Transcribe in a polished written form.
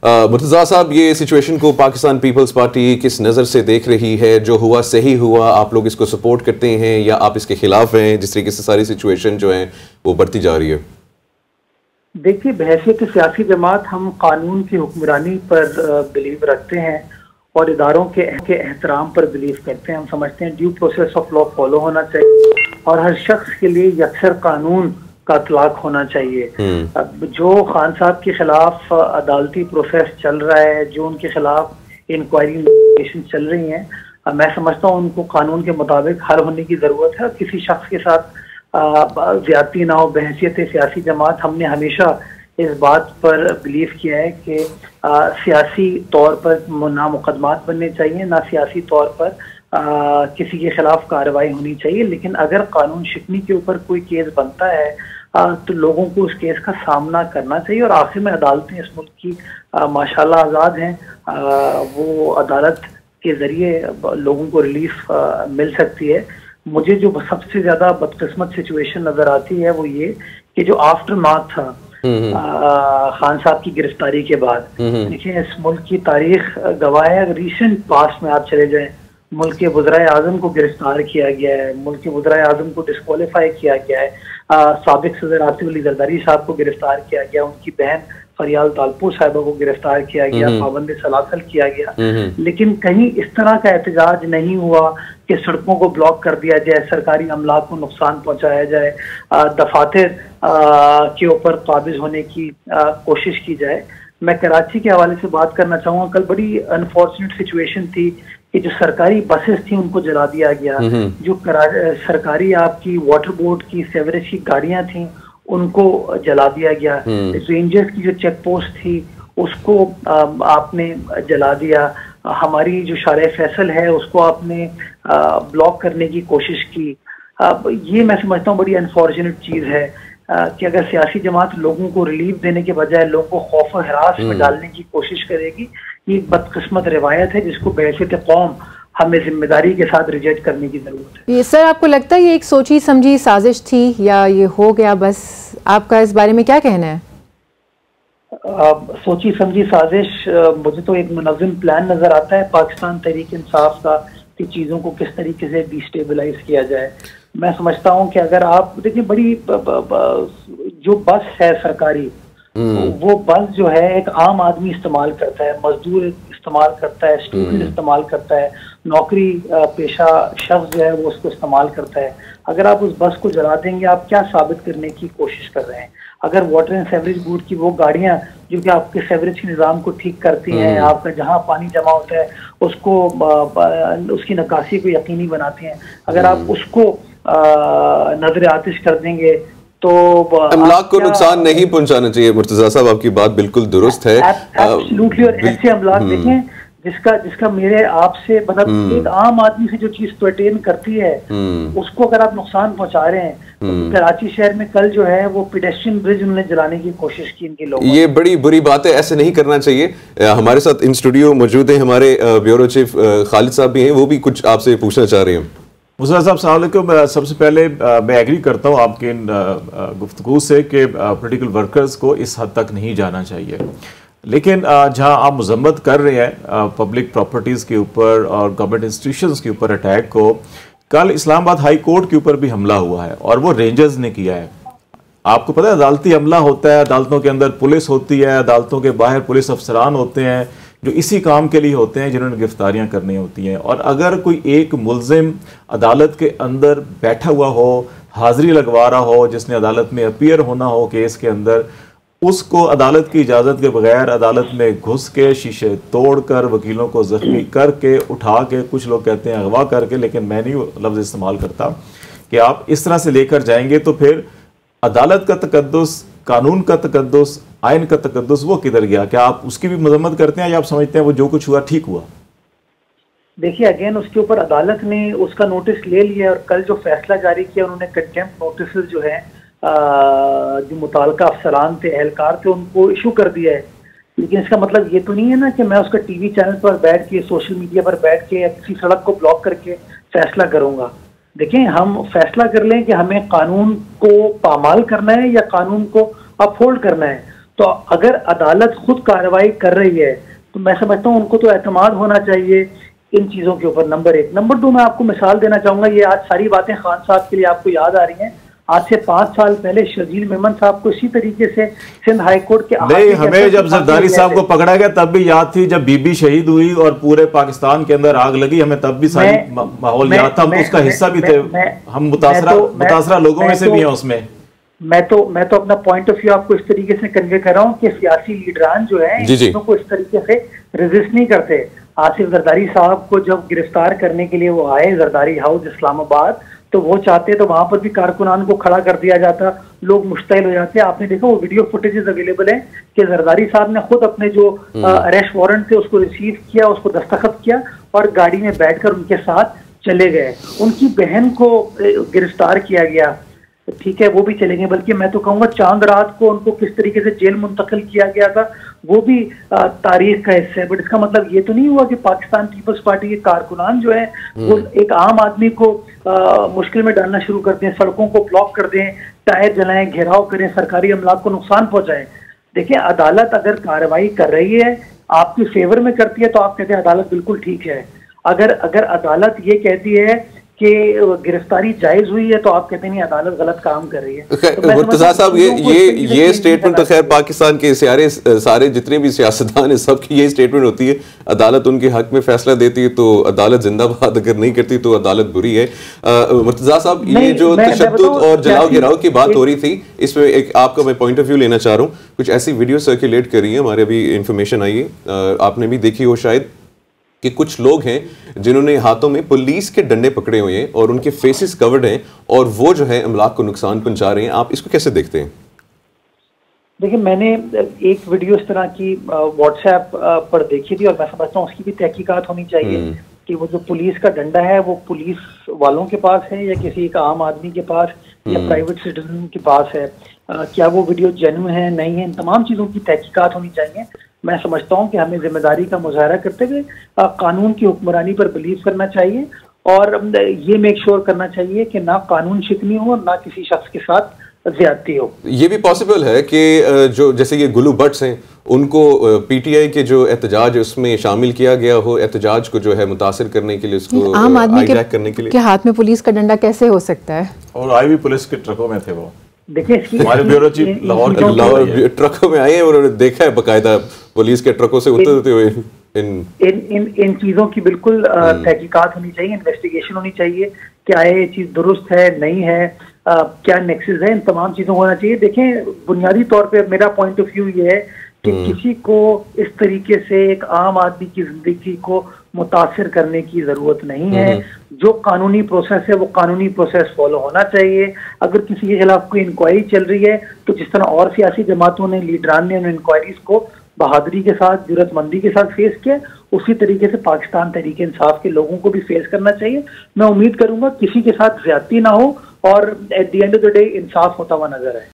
मुर्तज़ा साहब, ये सिचुएशन को पाकिस्तान पीपल्स पार्टी किस नज़र से देख रही है? जो हुआ सही हुआ, आप लोग इसको सपोर्ट करते हैं या आप इसके खिलाफ हैं? जिस तरीके से सारी सिचुएशन जो है वो बढ़ती जा रही है। देखिए, बहैसियत सियासी जमात हम कानून की हुक्मरानी पर बिलीव रखते हैं और इदारों के एहतराम पर बिलीव करते हैं। हम समझते हैं due process of law follow होना चाहिए और हर शख्स के लिए यकसर कानून का इतलाक होना चाहिए। अब जो खान साहब के खिलाफ अदालती प्रोसेस चल रहा है, जो उनके खिलाफ इंक्वायरी इन्वेस्टिगेशन चल रही हैं, मैं समझता हूँ उनको कानून के मुताबिक हल होने की ज़रूरत है। किसी शख्स के साथ ज्यादती ना हो। बहैसियत सियासी जमात हमने हमेशा इस बात पर बिलीव किया है कि सियासी तौर पर ना मुकदमात बनने चाहिए, ना सियासी तौर पर किसी के खिलाफ कार्रवाई होनी चाहिए। लेकिन अगर कानून शिकनी के ऊपर कोई केस बनता है तो लोगों को उस केस का सामना करना चाहिए। और आखिर में अदालतें इस मुल्क की माशाल्लाह आज़ाद हैं। वो अदालत के ज़रिए लोगों को रिलीफ मिल सकती है। मुझे जो सबसे ज़्यादा बदकिस्मत सिचुएशन नज़र आती है वो ये कि जो आफ्टर मार्क था खान साहब की गिरफ्तारी के बाद, देखिए इस मुल्क की तारीख गवाह है। रिसेंट पास्ट में आप चले जाएं, मुल्क के वज़ीर आज़म को गिरफ्तार किया गया है, मुल्क के वज़ीर आज़म को डिस्क्वालीफाई किया गया है, साबिक सदर आसिफ अली जरदारी साहब को गिरफ्तार किया गया, उनकी बहन फरियाल तालपुर साहिबा को गिरफ्तार किया गया, पाबंद सलासल किया गया। लेकिन कहीं इस तरह का एहतजाज नहीं हुआ कि सड़कों को ब्लॉक कर दिया जाए, सरकारी अमलाक को नुकसान पहुंचाया जाए, दफातर के ऊपर काबिज होने की कोशिश की जाए। मैं कराची के हवाले से बात करना चाहूँगा। कल बड़ी अनफॉर्चुनेट सिचुएशन थी कि जो सरकारी बसेस थी उनको जला दिया गया। जो सरकारी आपकी वाटर बोर्ड की सेवरेज की गाड़ियां थी उनको जला दिया गया। रेंजर्स की जो चेक पोस्ट थी उसको आपने जला दिया। हमारी जो शारे फैसल है उसको आपने ब्लॉक करने की कोशिश की। ये मैं समझता हूँ बड़ी अनफॉर्चुनेट चीज़ है कि अगर सियासी जमात लोगों को रिलीफ देने के बजाय लोगों को खौफ और हरास में डालने की कोशिश करेगी, ये बदकिस्मत रिवायत है जिसको बहैसियत कौम हमें जिम्मेदारी के साथ रिजेक्ट करने की जरूरत है। ये सर, आपको लगता है ये एक सोची समझी साजिश थी या ये हो गया बस? आपका इस बारे में क्या कहना है? सोची समझी साजिश, मुझे तो एक मुनज़्ज़म प्लान नजर आता है पाकिस्तान तहरीक इंसाफ का कि चीज़ों को किस तरीके से डिस्टेबलाइज किया जाए। मैं समझता हूँ कि अगर आप देखिए, बड़ी जो बस है सरकारी, वो बस जो है एक आम आदमी इस्तेमाल करता है, मजदूर इस्तेमाल करता है, स्टूडेंट इस्तेमाल करता है, नौकरी पेशा शख्स जो है वो उसको इस्तेमाल करता है। अगर आप उस बस को जला देंगे, आप क्या साबित करने की कोशिश कर रहे हैं? अगर वाटर एंड सेवरेज बोर्ड की वो गाड़ियां जो कि आपके सेवरेज के निज़ाम को ठीक करती हैं, आपका जहां पानी जमा होता है उसको उसकी निकासी को यकीनी बनाती हैं, अगर आप उसको नजर आतिश कर देंगे तो अमलाक को नुकसान नहीं पहुंचाना चाहिए। मुर्तज़ा साहब, आपकी बात बिल्कुल दुरुस्त है। एब्सोल्युटली। और ऐसे अमलाक देखें जिसका मेरे आपसे मतलब एक आम आदमी से जो चीज पर्टेन करती है उसको अगर आप नुकसान पहुंचा रहे हैं। तो कराची शहर में कल जो है वो पेडेस्ट्रियन ब्रिज उन्होंने जलाने की कोशिश की इनके लोगों। ये बड़ी बुरी बात है, ऐसे नहीं करना चाहिए। हमारे साथ इन स्टूडियो मौजूद हैं हमारे ब्यूरो चीफ खालिद साहब भी हैं, वो भी कुछ आपसे पूछना चाह रहे हैं। मुर्तज़ा साहब, अस्सलाम वालेकुम। सबसे पहले मैं एग्री करता हूँ आपके इन गुफ्तगू से कि पॉलिटिकल वर्कर्स को इस हद तक नहीं जाना चाहिए। लेकिन जहाँ आप मजम्मत कर रहे हैं पब्लिक प्रॉपर्टीज़ के ऊपर और गवर्नमेंट इंस्टीट्यूशंस के ऊपर अटैक को, कल इस्लामाबाद हाई कोर्ट के ऊपर भी हमला हुआ है और वो रेंजर्स ने किया है। आपको पता है अदालती हमला होता है, अदालतों के अंदर पुलिस होती है, अदालतों के बाहर पुलिस अफसरान होते हैं जो इसी काम के लिए होते हैं जिन्होंने गिरफ्तारियां करनी होती हैं। और अगर कोई एक मुल्जिम अदालत के अंदर बैठा हुआ हो, हाजिरी लगवा रहा हो, जिसने अदालत में अपीयर होना हो केस के अंदर, उसको अदालत की इजाज़त के बगैर अदालत में घुस के शीशे तोड़कर वकीलों को ज़ख्मी करके उठा के, कुछ लोग कहते हैं अगवा करके, लेकिन मैं नहीं लफ्ज़ इस्तेमाल करता, कि आप इस तरह से लेकर जाएंगे तो फिर अदालत का तकद्दुस, कानून का तकद्दुस, आइन का तकद्दुस वो किधर गया? क्या आप उसकी भी मजम्मत करते हैं या आप समझते हैं वो जो कुछ हुआ ठीक हुआ? देखिए, अगेन उसके ऊपर अदालत ने उसका नोटिस ले लिया और कल जो फैसला जारी किया उन्होंने कंटेम्प्ट नोटिस जो है जो मुताल्लिका अफसरान थे, एहलकार थे, उनको इशू कर दिया है। लेकिन इसका मतलब ये तो नहीं है ना कि मैं उसका टीवी चैनल पर बैठ के, सोशल मीडिया पर बैठ के या किसी सड़क को ब्लॉक करके फैसला करूंगा। देखें, हम फैसला कर लें कि हमें कानून को पामाल करना है या कानून को अपहोल्ड करना है। तो अगर अदालत खुद कार्रवाई कर रही है तो मैं समझता हूँ उनको तो एतमाद होना चाहिए इन चीज़ों के ऊपर, नंबर एक। नंबर दो, मैं आपको मिसाल देना चाहूँगा, ये आज सारी बातें खान साहब के लिए आपको याद आ रही हैं। आज से 5 साल पहले शजील मेमन साहब को इसी तरीके से सिंध हाई कोर्ट के नहीं, हमें जब जरदारी साहब को पकड़ा गया तब भी याद थी, जब बीबी शहीद हुई और पूरे पाकिस्तान के अंदर आग लगी, हमें तब भी सारी माहौल याद था, हम उसका हिस्सा भी थे, हम मुतासरा लोगों में से भी हैं उसमें। मैं तो अपना पॉइंट ऑफ व्यू आपको इस तरीके से कन्वे कर रहा हूँ कि सियासी लीडरान जो है इन चीजों को इस तरीके से रेजिस्ट नहीं करते। आसिफ जरदारी साहब को जब गिरफ्तार करने के लिए वो आए जरदारी हाउस इस्लामाबाद, तो वो चाहते तो वहां पर भी कारकुनान को खड़ा कर दिया जाता, लोग मुश्तइल हो जाते। आपने देखा वो वीडियो फुटेजेस अवेलेबल है कि जरदारी साहब ने खुद अपने जो अरेस्ट वारंट थे उसको रिसीव किया, उसको दस्तखत किया और गाड़ी में बैठकर उनके साथ चले गए। उनकी बहन को गिरफ्तार किया गया, ठीक है, वो भी चले गए। बल्कि मैं तो कहूँगा चांद रात को उनको किस तरीके से जेल मुंतकिल किया गया था वो भी तारीख का हिस्सा है। बट इसका मतलब ये तो नहीं हुआ कि पाकिस्तान पीपल्स पार्टी के कारकुनान जो है वो एक आम आदमी को मुश्किल में डालना शुरू कर दें, सड़कों को ब्लॉक कर दें, टायर जलाएं, घेराव करें, सरकारी अमलाक को नुकसान पहुंचाएं। देखिए, अदालत अगर कार्रवाई कर रही है, आपकी फेवर में करती है, तो आप कहते हैं अदालत बिल्कुल ठीक है। अगर अदालत ये कहती है कि गिरफ्तारी जायज हुई है, तो आप कहते नहीं अदालत गलत काम कर रही है। तो मुर्तजा साहब, ये स्टेटमेंट तो खैर पाकिस्तान के सारे जितने भी सियासतदान हैं सबकी ये स्टेटमेंट होती है, अदालत उनके हक में फैसला देती है तो अदालत जिंदाबाद, अगर नहीं करती तो अदालत बुरी है। मुर्तजा साहब, ये जो तशद्दुद और जलाओ गिराव की बात हो रही थी, इसमें एक आपका मैं पॉइंट ऑफ व्यू लेना चाह रहा हूँ। कुछ ऐसी वीडियो सर्कुलेट कर रही है, हमारे अभी इंफॉर्मेशन आई है, आपने भी देखी हो शायद, कि कुछ लोग हैं जिन्होंने हाथों में पुलिस के डंडे पकड़े हुए हैं और उनके फेसेस कवर्ड हैं और वो जो है अमलाक को नुकसान पहुंचा रहे हैं। आप इसको कैसे देखते हैं? देखिए, मैंने एक वीडियो इस तरह की व्हाट्सएप पर देखी थी और मैं समझता हूँ उसकी भी तहकीकात होनी चाहिए कि वो जो पुलिस का डंडा है वो पुलिस वालों के पास है या किसी एक आम आदमी के पास या प्राइवेट सिटीजन के पास है। क्या वो वीडियो जेन्युइन है, नहीं है, इन तमाम चीज़ों की तहकीकात होनी चाहिए। मैं समझता हूँ कि हमें जिम्मेदारी का मुजाहरा करते हुए कानून की हुक्मरानी पर बिलीव करना चाहिए और ये मेक श्योर करना चाहिए कि ना कानून शिकनी हो और ना किसी शख्स के साथ ज्यादती हो। ये भी पॉसिबल है कि जो जैसे ये गुलू भट्ट हैं उनको पीटीआई के जो एहतजाज है उसमें शामिल किया गया हो, एहतजाज को जो है मुतासिर करने के लिए, उसको आम आदमी करने के लिए। के हाथ में पुलिस का डंडा कैसे हो सकता है? और आए भी पुलिस के ट्रकों में थे वो। देखिए, हमारे ब्यूरो चीफ लाहौर ट्रकों में आए हैं और उन्होंने देखा है बकायदा पुलिस के ट्रकों से उतरते हुए। इन चीजों की बिल्कुल तहकीकात होनी चाहिए, इन्वेस्टिगेशन होनी चाहिए, क्या ये चीज दुरुस्त है, नहीं है, क्या नेक्सस है, इन तमाम चीजों होना चाहिए। देखें, बुनियादी तौर पे मेरा पॉइंट ऑफ व्यू ये है कि किसी को इस तरीके से एक आम आदमी की जिंदगी को मुतासिर करने की जरूरत नहीं है। जो कानूनी प्रोसेस है वो कानूनी प्रोसेस फॉलो होना चाहिए। अगर किसी के खिलाफ कोई इंक्वायरी चल रही है तो जिस तरह और सियासी जमातों ने, लीडरान ने उन इंक्वायरीज को बहादुरी के साथ, जरूरतमंदी के साथ फेस किया, उसी तरीके से पाकिस्तान तहरीक इंसाफ के लोगों को भी फेस करना चाहिए। मैं उम्मीद करूंगा किसी के साथ ज्यादती ना हो और at the end of the day इंसाफ होता हुआ नजर आए।